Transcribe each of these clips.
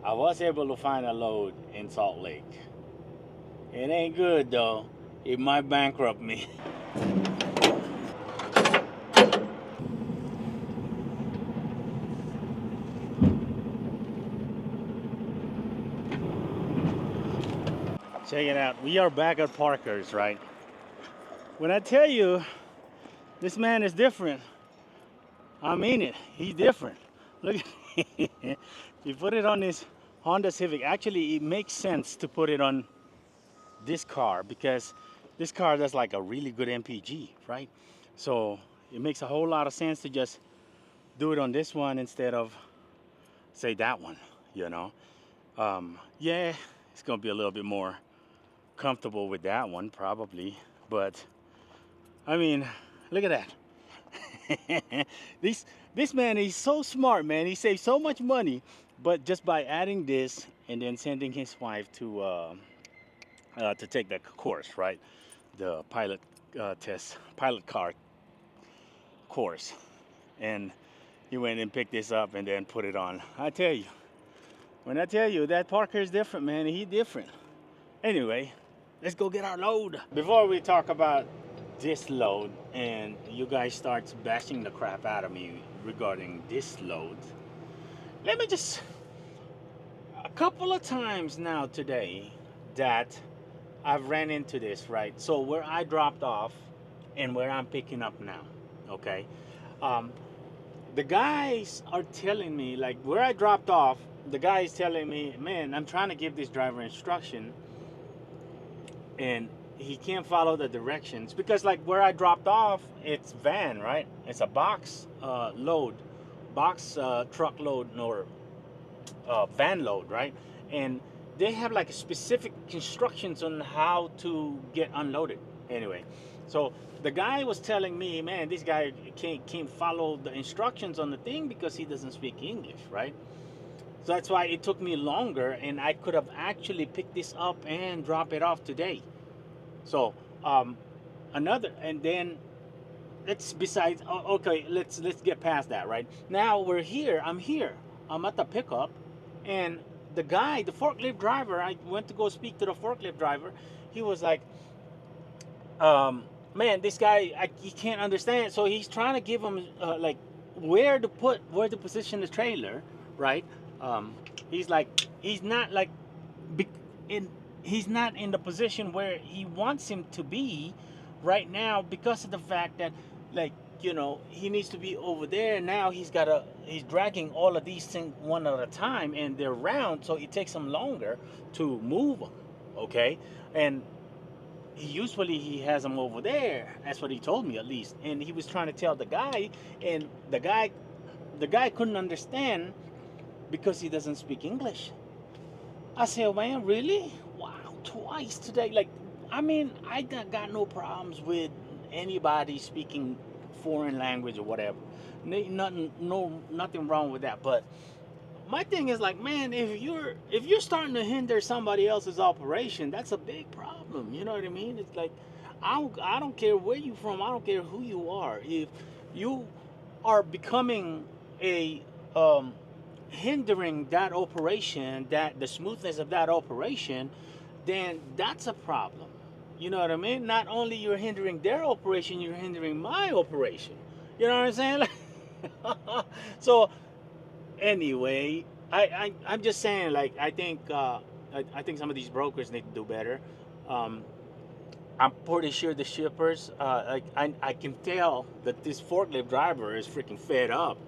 I was able to find a load in Salt Lake. It ain't good though. It might bankrupt me. Check it out. We are back at Parker's, right? When I tell you this man is different, I mean it. He's different. Look, you put it on this Honda Civic. Actually, it makes sense to put it on this car because this car does like a really good MPG, right? So it makes a whole lot of sense to just do it on this one instead of say that one, you know. Yeah, it's gonna be a little bit more comfortable with that one probably, but I mean, look at that. this this man, he's so smart, man. He saves so much money, but just by adding this and then sending his wife to take that course, right? The pilot car course, and he went and picked this up and then put it on. I tell you, when I tell you that Parker is different, man, he different. Anyway, let's go get our load. Before we talk about this load and you guys start bashing the crap out of me regarding this load, let me just, a couple of times now today that I've ran into this, right? So where I dropped off and where I'm picking up now, okay? Um, the guys are telling me, like where I dropped off, the guy is telling me, man, I'm trying to give this driver instruction and he can't follow the directions because like where I dropped off, it's van, right? It's a box load, box truck load or van load, right? And they have like specific instructions on how to get unloaded. Anyway, so the guy was telling me, man, this guy can't follow the instructions on the thing because he doesn't speak English, right? So that's why it took me longer, and I could have actually picked this up and drop it off today. So another, and then let's besides. Okay, let's get past that. Right now we're here. I'm here. I'm at the pickup, and the guy, the forklift driver. I went to go speak to the forklift driver. He was like, "Man, this guy, he can't understand." So he's trying to give him like where to position the trailer, right? Um, he's like, he's not like in he's not in the position where he wants him to be right now because of the fact that like he needs to be over there. Now he's dragging all of these things one at a time and they're round, so it takes him longer to move them, okay? And he has them over there. That's what he told me, at least. And he was trying to tell the guy, and the guy couldn't understand because he doesn't speak English. I said, man, really? Wow, twice today. Like, I mean, I got no problems with anybody speaking foreign language or whatever. Nothing wrong with that. But my thing is like, man, if you're starting to hinder somebody else's operation, that's a big problem. You know what I mean? It's like, I don't care where you from. I don't care who you are. If you are becoming a hindering that operation, that the smoothness of that operation, then that's a problem. You know what I mean? Not only you're hindering their operation, you're hindering my operation. You know what I'm saying? So anyway, I'm just saying, like, I think some of these brokers need to do better. Um, I'm pretty sure the shippers, like I can tell that this forklift driver is freaking fed up,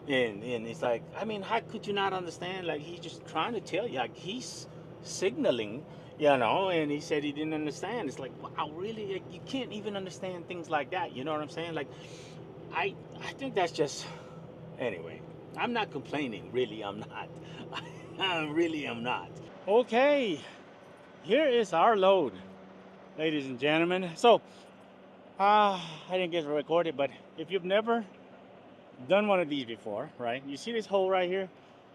and it's like, I mean, how could you not understand? Like he's just trying to tell you, like he's signaling, and he said he didn't understand. It's like, wow, really? Like, you can't even understand things like that. You know what I'm saying? Like, I think that's just anyway. I'm not complaining, really. I'm not. I really am not. Okay, here is our load, ladies and gentlemen. So, I didn't get to record it, but if you've never done one of these before, right? You see this hole right here?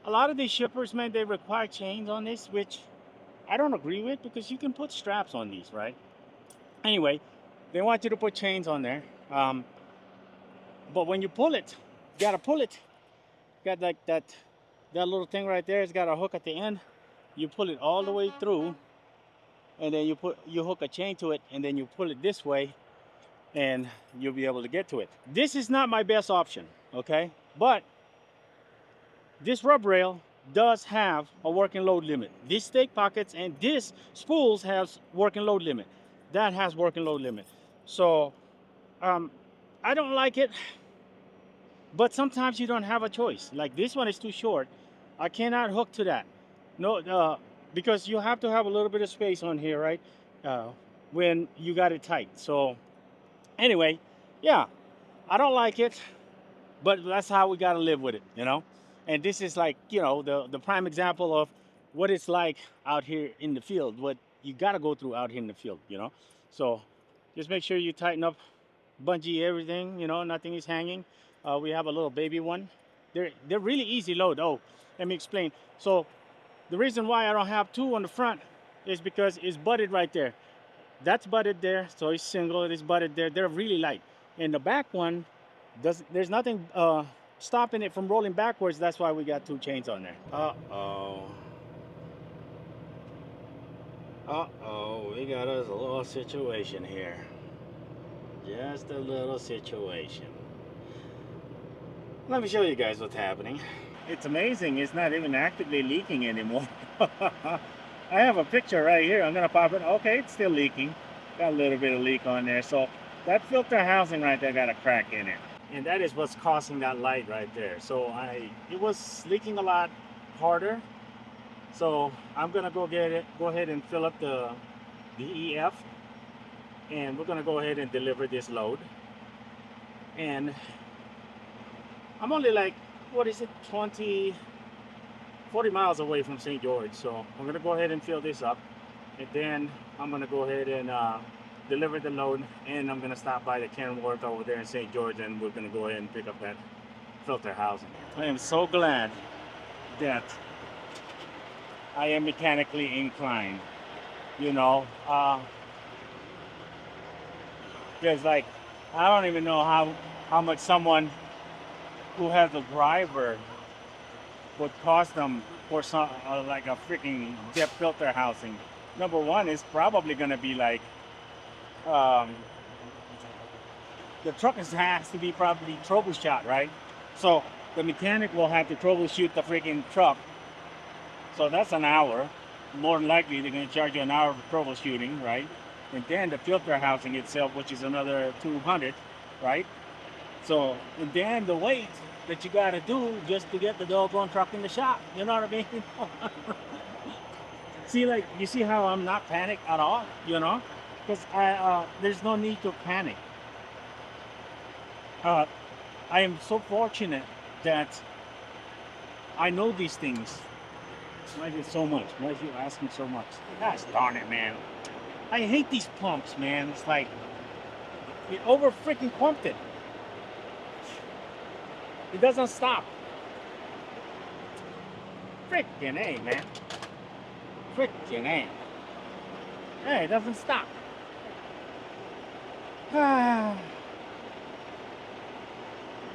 A lot of these shippers, man, they require chains on this, which I don't agree with because you can put straps on these, right? Anyway, they want you to put chains on there. But when you pull it, you gotta pull it. Got like that that little thing right there has got a hook at the end. You pull it all the way through, and then you hook a chain to it, and then you pull it this way, and you'll be able to get to it. This is not my best option, okay? But this rub rail does have a working load limit. These stake pockets and this spools has working load limit. That has working load limit. So I don't like it, but sometimes you don't have a choice. Like this one is too short. I cannot hook to that. No, because you have to have a little bit of space on here, right? Uh, when you got it tight. So anyway, yeah, I don't like it, but that's how we got to live with it, you know? And this is like, you know, the prime example of what it's like out here in the field, what you got to go through out here in the field, you know? So just make sure you tighten up, bungee everything, you know, nothing is hanging. We have a little baby one. They're really easy load. Oh, let me explain. So the reason why I don't have two on the front is because it's butted right there. That's butted there, so it's single. It is butted there. They're really light. And the back one, there's nothing stopping it from rolling backwards. That's why we got two chains on there. We got us a little situation here. Just a little situation. Let me show you guys what's happening. It's amazing, it's not even actively leaking anymore. I have a picture right here. I'm gonna pop it. Okay, it's still leaking. Got a little bit of leak on there. So that filter housing right there got a crack in it. And that is what's causing that light right there. So it was leaking a lot harder. So I'm gonna go ahead and fill up the EF, and we're gonna go ahead and deliver this load. And I'm only like, what is it, 40 miles away from St. George. So I'm gonna go ahead and fill this up, and then I'm gonna go ahead and deliver the load, and I'm gonna stop by the Kenworth over there in St. George, and we're gonna go ahead and pick up that filter housing. I am so glad that I am mechanically inclined, you know, because like I don't even know how much someone who has a driver would cost them for some like a freaking depth filter housing. Number one is probably going to be like the truck has to be probably troubleshot, right? So the mechanic will have to troubleshoot the freaking truck. So that's an hour. More than likely they're going to charge you an hour for troubleshooting, right? And then the filter housing itself, which is another 200, right? So, and then the weight that you got to do just to get the doggone truck in the shop. You know what I mean? See, like, you see how I'm not panicked at all, you know? Because there's no need to panic. I am so fortunate that I know these things. Why is it so much? Why is you asking so much? Gosh darn it, man. I hate these pumps, man. It's like, it over freaking pumped it. It doesn't stop. Freaking A, man. Freaking A. Hey, it doesn't stop. That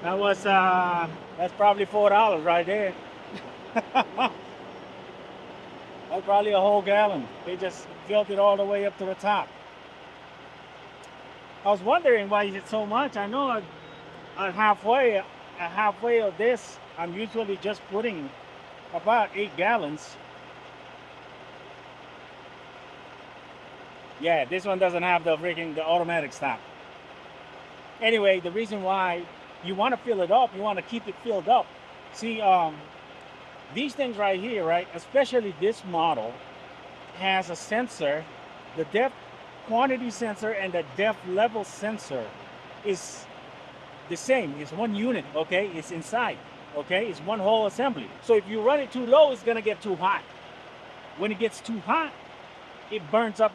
was, that's probably $4 right there. That's probably a whole gallon. They just filled it all the way up to the top. I was wondering why is it so much. I know at halfway of this, I'm usually just putting about 8 gallons. Yeah, this one doesn't have the automatic stop. Anyway, the reason why you want to fill it up, you want to keep it filled up. See, these things right here, right, especially this model, has a sensor. The depth quantity sensor and the depth level sensor is the same. It's one unit, okay? It's inside, okay? It's one whole assembly. So if you run it too low, it's gonna get too hot. When it gets too hot, it burns up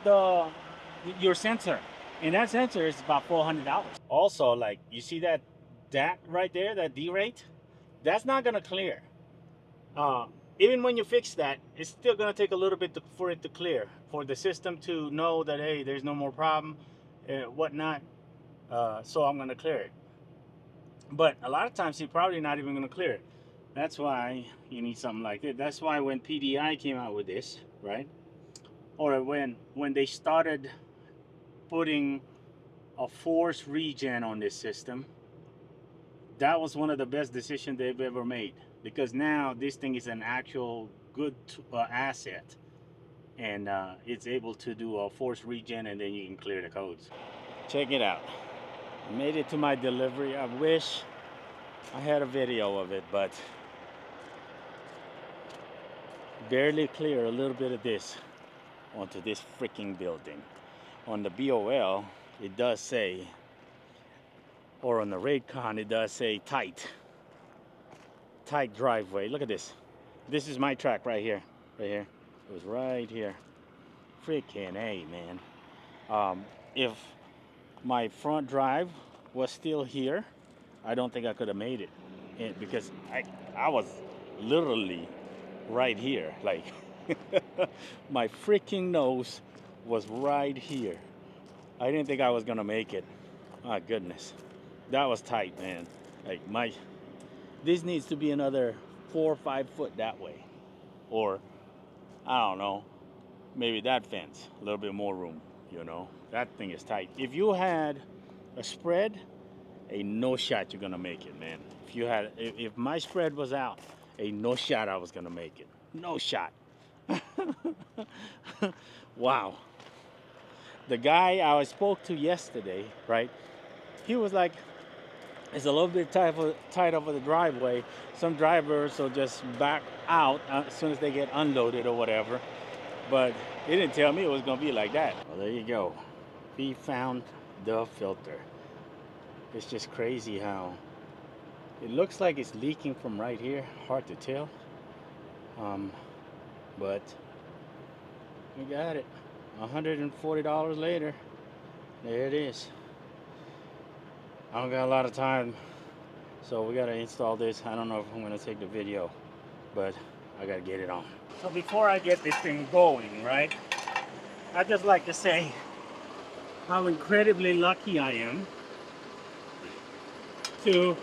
your sensor. And that sensor is about $400. Also, like, you see that right there, that D rate? That's not gonna clear. Even when you fix that, it's still going to take a little bit for it to clear, for the system to know that, hey, there's no more problem, whatnot. So I'm going to clear it. But a lot of times, you're probably not even going to clear it. That's why you need something like this. That's why when PDI came out with this, right? Or when they started putting a forced regen on this system, that was one of the best decisions they've ever made, because now this thing is an actual good asset, and it's able to do a forced regen, and then you can clear the codes. Check it out. I made it to my delivery. I wish I had a video of it, but barely clear a little bit of this onto this freaking building. On the BOL, it does say, or on the Raycon, it does say tight driveway. Look at this. This is my track right here. Right here. It was right here. Freaking A, man. If my front drive was still here, I don't think I could have made it, because I was literally right here. Like, my freaking nose was right here. I didn't think I was gonna make it. My goodness, that was tight, man. Like, this needs to be another 4 or 5 foot that way, or I don't know, maybe that fence, a little bit more room. That thing is tight. If you had a spread, ain't no shot you're gonna make it, man. If my spread was out, ain't no shot I was gonna make it. No shot. Wow. The guy I spoke to yesterday, right? He was like, it's a little bit tight over the driveway. Some drivers will just back out as soon as they get unloaded or whatever. But he didn't tell me it was gonna be like that. Well, there you go. We found the filter. It's just crazy how it looks like it's leaking from right here. Hard to tell. But we got it. $140 later. There it is. I don't got a lot of time, so we gotta install this. I don't know if I'm gonna take the video, but I gotta get it on. So before I get this thing going, right, I'd just like to say how incredibly lucky I am to.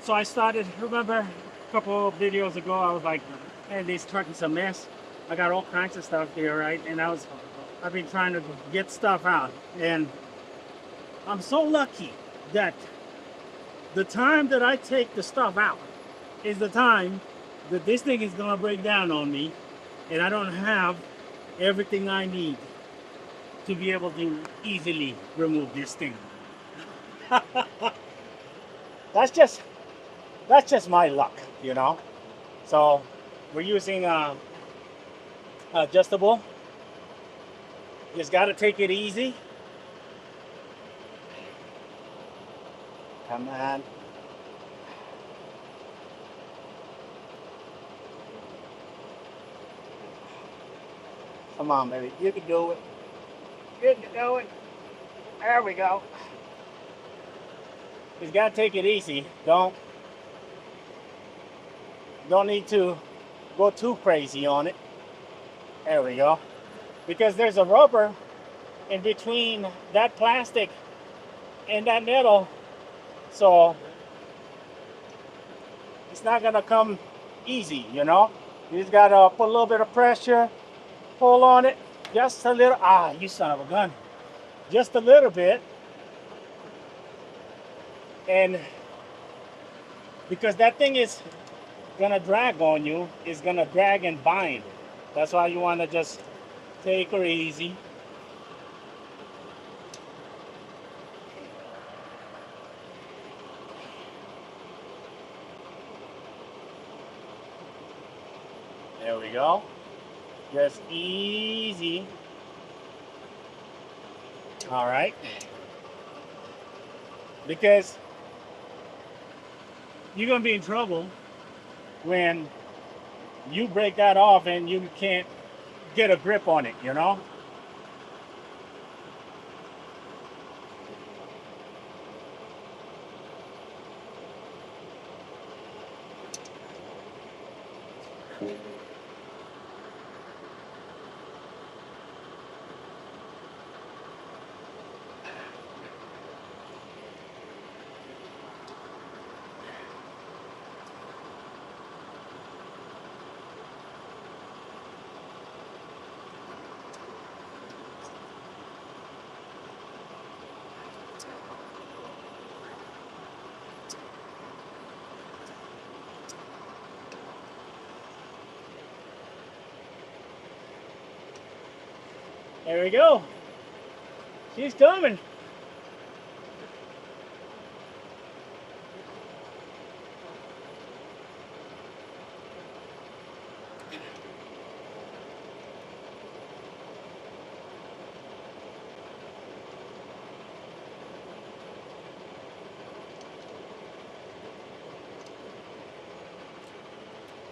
So I started, remember a couple of videos ago, I was like, man, this truck is a mess. I got all kinds of stuff here, right? And I've been trying to get stuff out. And I'm so lucky that the time that I take the stuff out is the time that this thing is gonna break down on me, and I don't have everything I need to be able to easily remove this thing. That's just my luck, So we're using adjustable. Just got to take it easy. Come on. Come on, baby. You can do it. You can do it. There we go. Just got to take it easy. Don't need to go too crazy on it. There we go. Because there's a rubber in between that plastic and that metal, so it's not gonna come easy, You just gotta put a little bit of pressure, pull on it, just a little. You son of a gun. Just a little bit. And because that thing is gonna drag on you, it's gonna drag and bind. That's why you wanna just take her easy. There we go. Just easy. All right. Because you're gonna be in trouble when you break that off and you can't get a grip on it, There we go. She's coming.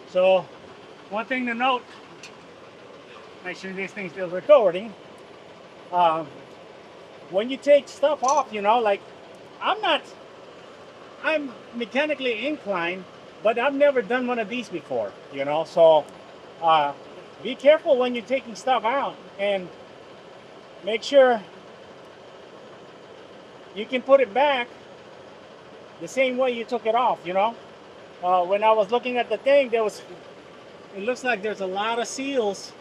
So, one thing to note, make sure this thing's still recording. When you take stuff off, like I'm mechanically inclined, but I've never done one of these before, so be careful when you're taking stuff out and make sure you can put it back the same way you took it off. When I was looking at the thing, it looks like there's a lot of seals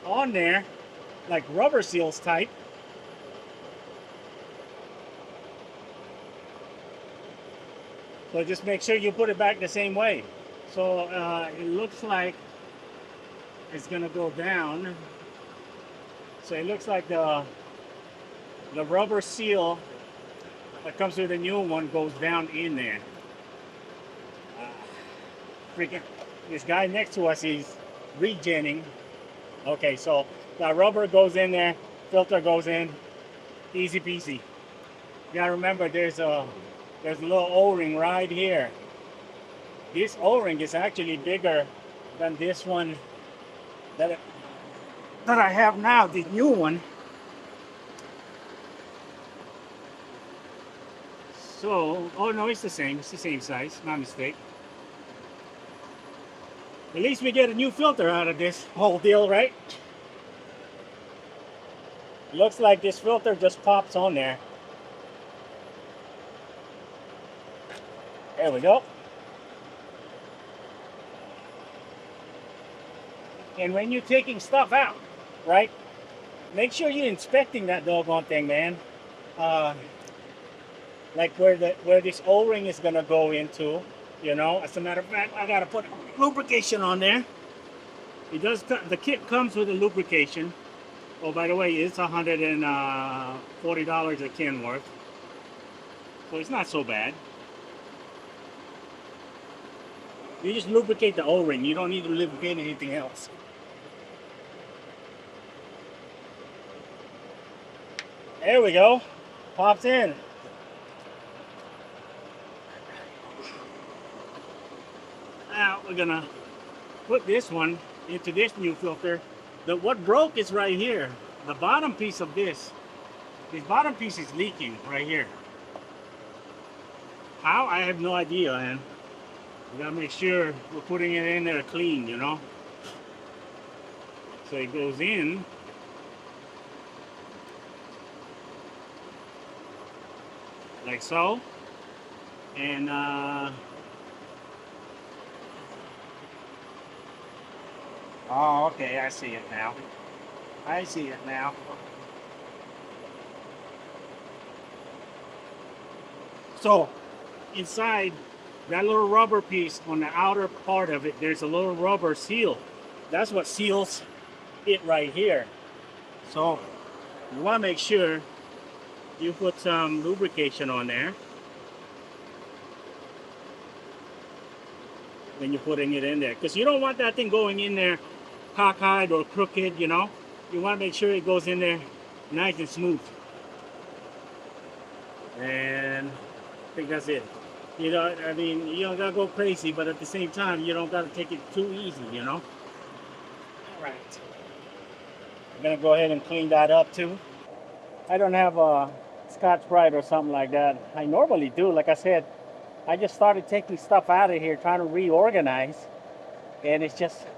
on there, like rubber seals type. So just make sure you put it back the same way. So it looks like it's gonna go down. So it looks like the rubber seal that comes with the new one goes down in there. Freaking, this guy next to us is regenning. Okay, so the rubber goes in there, filter goes in, easy peasy. You gotta remember there's a little O-ring right here. This O-ring is actually bigger than this one that I have now, the new one. So, oh no, it's the same size, my mistake. At least we get a new filter out of this whole deal, right? Looks like this filter just pops on there. There we go. And when you're taking stuff out, right, make sure you're inspecting that doggone thing, man. Like where this O-ring is gonna go into, As a matter of fact, I gotta put lubrication on there. It does. The kit comes with a lubrication. Oh, by the way, it's $140 a can worth, so it's not so bad. You just lubricate the O-ring. You don't need to lubricate anything else. There we go. Pops in. Now we're gonna put this one into this new filter. What broke is right here. The bottom piece of this bottom piece is leaking right here. How? I have no idea, man. We gotta make sure we're putting it in there clean, So it goes in. Like so. And oh, okay, I see it now. So inside that little rubber piece on the outer part of it, there's a little rubber seal. That's what seals it right here. So you want to make sure you put some lubrication on there when you're putting it in there, because you don't want that thing going in there cockeyed or crooked. You want to make sure it goes in there nice and smooth. And I think that's it. You don't gotta go crazy, but at the same time, you don't gotta take it too easy. All right. I'm gonna go ahead and clean that up too. I don't have a Scotch-Brite or something like that. I normally do. Like I said, I just started taking stuff out of here, trying to reorganize, and it's just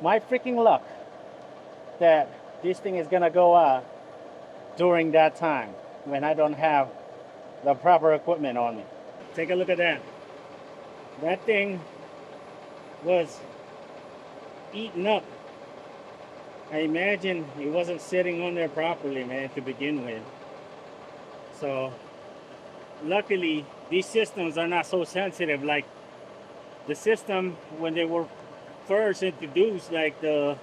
my freaking luck that this thing is gonna go out during that time when I don't have the proper equipment on me. Take a look at that. That thing was eaten up. I imagine it wasn't sitting on there properly, man, to begin with. So luckily these systems are not so sensitive like the system when they were first introduced, like the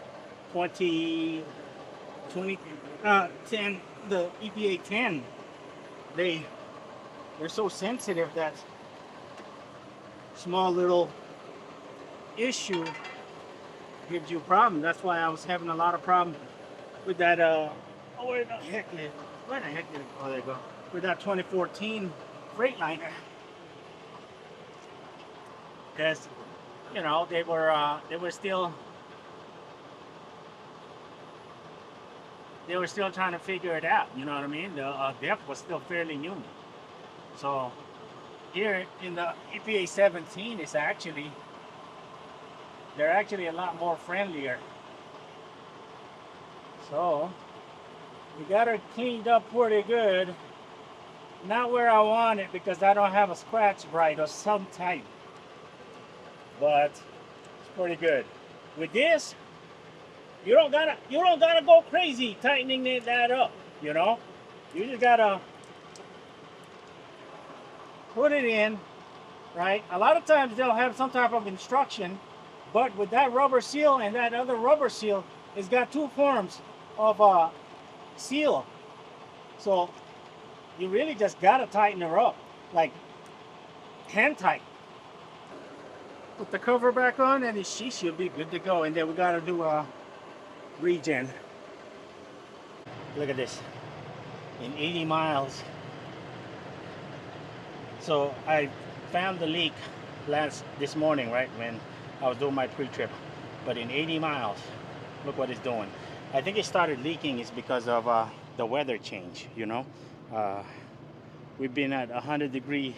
20, 20, 10, the EPA 10, they, they're so sensitive that small little issue gives you a problem. That's why I was having a lot of problem with that, oh, where the heck did it, oh, there you go, with that 2014 Freightliner. Because, you know, they were still trying to figure it out, you know what I mean? The depth was still fairly new. So here in the EPA 17, it's actually, they're actually a lot more friendlier. So we got her cleaned up pretty good. Not where I want it because I don't have a scratch bright or some type, but it's pretty good. With this, you don't gotta go crazy tightening that up. You know, you just gotta put it in, right? A lot of times they'll have some type of instruction, but with that rubber seal and that other rubber seal, it's got two forms of seal. So you really just gotta tighten her up, like hand tight. Put the cover back on, and she should be good to go. And then we gotta do a regen. Look at this, in 80 miles. So I found the leak this morning, right, when I was doing my pre-trip. But in 80 miles, look what it's doing. I think it started leaking is because of the weather change, you know. We've been at 100-degree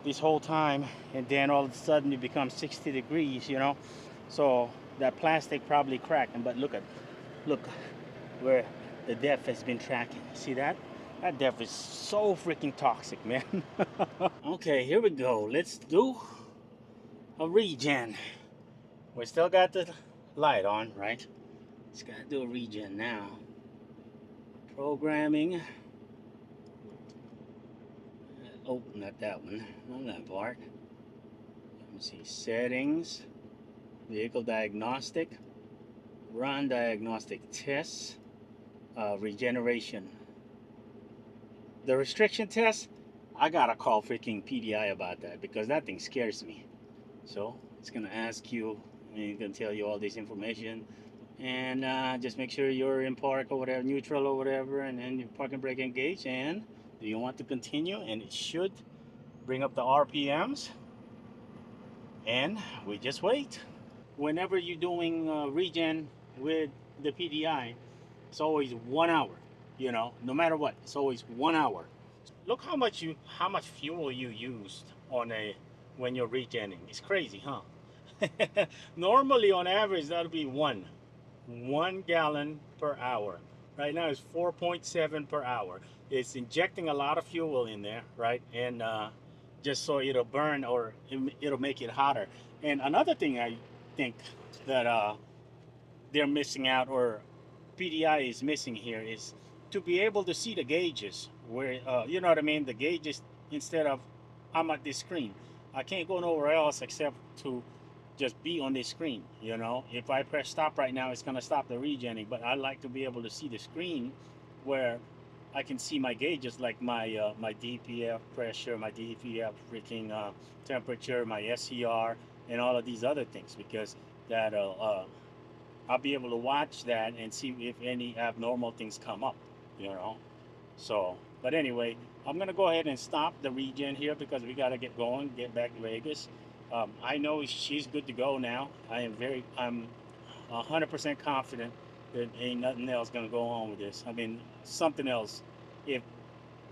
this whole time, and then all of a sudden it becomes 60 degrees, you know. So that plastic probably cracked. But look where the depth has been tracking. See that? That depth is so freaking toxic, man. Okay, here we go. Let's do a regen. We still got the light on, right? Just gotta do a regen now. Programming. Oh, not that one. Not that part. Let me see. Settings. Vehicle diagnostic. Run diagnostic tests. Regeneration. The restriction test, I gotta call freaking PDI about that because that thing scares me. So it's gonna ask you, and it's gonna tell you all this information, and just make sure you're in park or whatever, neutral or whatever, and then your parking brake engaged. And do you want to continue? And it should bring up the RPMs, and we just wait. Whenever you're doing regen with the PDI, it's always 1 hour. You know, no matter what, it's always 1 hour. Look how much fuel you used on a when you're regenning. It's crazy, huh? Normally, on average, that'll be one gallon per hour. Right now, it's 4.7 per hour. It's injecting a lot of fuel in there, right? And just so it'll burn or it'll make it hotter. And another thing I think that they're missing out, or PDI is missing here, is to be able to see the gauges where you know what I mean, the gauges, instead of I'm at this screen, I can't go nowhere else except to just be on this screen. You know, if I press stop right now, it's gonna stop the regenning, but I like to be able to see the screen where I can see my gauges, like my DPF pressure, my DPF freaking temperature, my SCR, and all of these other things, because that'll I'll be able to watch that and see if any abnormal things come up, you know. So, but anyway, I'm gonna go ahead and stop the regen here because we gotta get going, get back to Vegas. I know she's good to go now. I'm 100% confident that ain't nothing else gonna go on with this. I mean, something else. If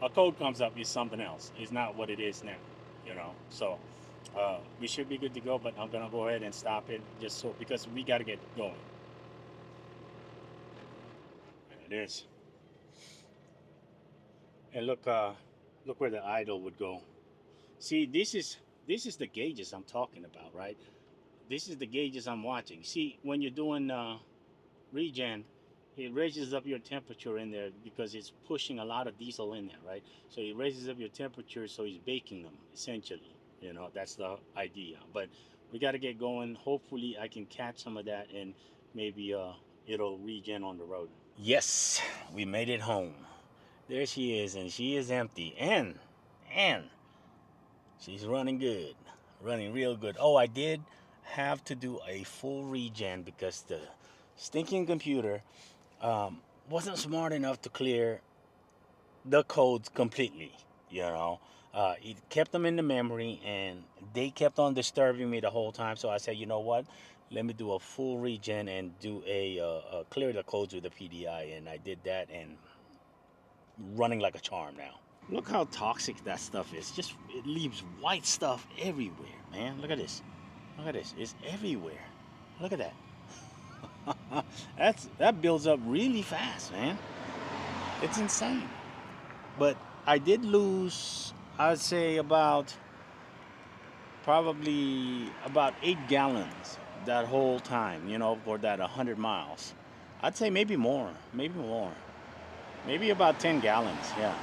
a code comes up, it's something else. It's not what it is now, you know. So we should be good to go. But I'm gonna go ahead and stop it just so because we gotta get going. There it is. And look where the idle would go. See, this is the gauges I'm talking about, right? This is the gauges I'm watching. See, when you're doing regen, it raises up your temperature in there because it's pushing a lot of diesel in there, right? So it raises up your temperature, so it's baking them essentially. You know, that's the idea. But we got to get going. Hopefully, I can catch some of that and maybe it'll regen on the road. Yes, we made it home. There she is, and she is empty. And she's running good, running real good. Oh, I did have to do a full regen because the stinking computer wasn't smart enough to clear the codes completely. You know, it kept them in the memory, and they kept on disturbing me the whole time. So I said, you know what? Let me do a full regen and do a clear the codes with the PDI, and I did that, and running like a charm now. Look how toxic that stuff is. Just it leaves white stuff everywhere, man. Look at this. Look at this. It's everywhere. Look at that. That builds up really fast, man. It's insane. But I did lose, I'd say probably about 8 gallons that whole time, for that 100 miles. I'd say maybe more, maybe about 10 gallons, yeah.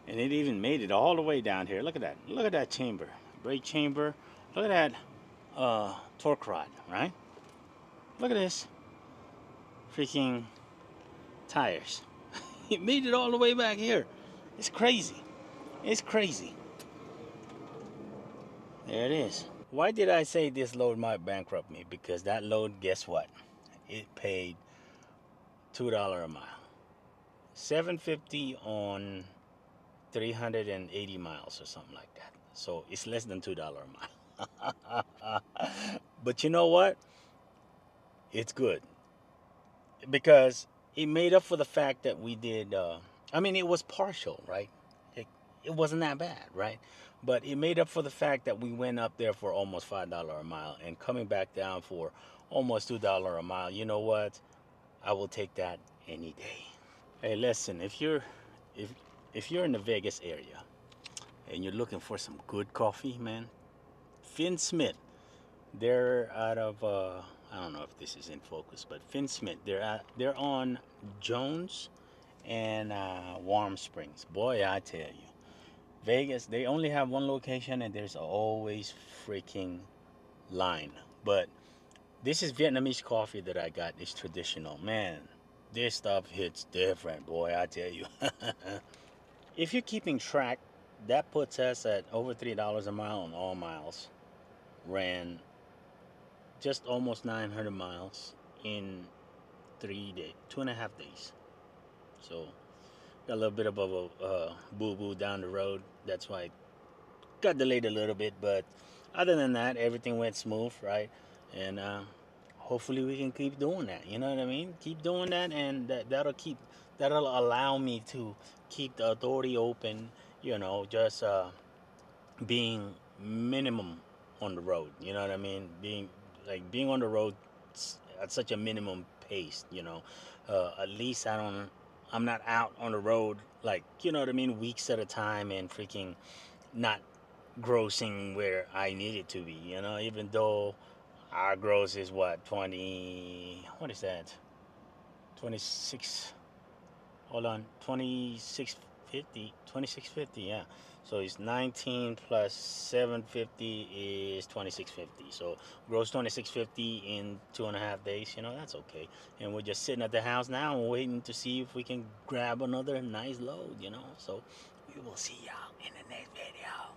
And it even made it all the way down here. Look at that. Look at that chamber, brake chamber. Look at that torque rod, right? Look at this freaking tires. It made it all the way back here. It's crazy. It's crazy. There it is. Why did I say this load might bankrupt me? Because that load, guess what? It paid $2 a mile. $7.50 on 380 miles or something like that. So it's less than $2 a mile. But you know what? It's good. Because it made up for the fact that we did, it was partial, right? It wasn't that bad, right? But it made up for the fact that we went up there for almost $5 a mile and coming back down for almost $2 a mile. You know what? I will take that any day. Hey, listen, if if you're in the Vegas area and you're looking for some good coffee, man, Finn Smith, they're out of I don't know if this is in focus, but Finn Smith, they're on Jones and Warm Springs. Boy, I tell you, Vegas, they only have one location and there's always freaking line. But this is Vietnamese coffee that I got. It's traditional. Man, this stuff hits different, boy, I tell you. If you're keeping track, that puts us at over $3 a mile on all miles. Ran just almost 900 miles in 3 days, 2.5 days. So got a little bit of a boo-boo down the road. That's why it got delayed a little bit, but other than that, everything went smooth, right? And hopefully we can keep doing that. You know what I mean? Keep doing that, and that'll allow me to keep the authority open. Just being minimum on the road. You know what I mean? Being on the road at such a minimum pace. At least I'm not out on the road like what I mean, weeks at a time and freaking not grossing where I need it to be. Even though our gross is what 20. What is that? 26. Hold on, 2650. 2650. Yeah. So it's 19 plus 750 is 2650. So gross 2650 in 2.5 days. That's okay. And we're just sitting at the house now and waiting to see if we can grab another nice load. So we will see y'all in the next video.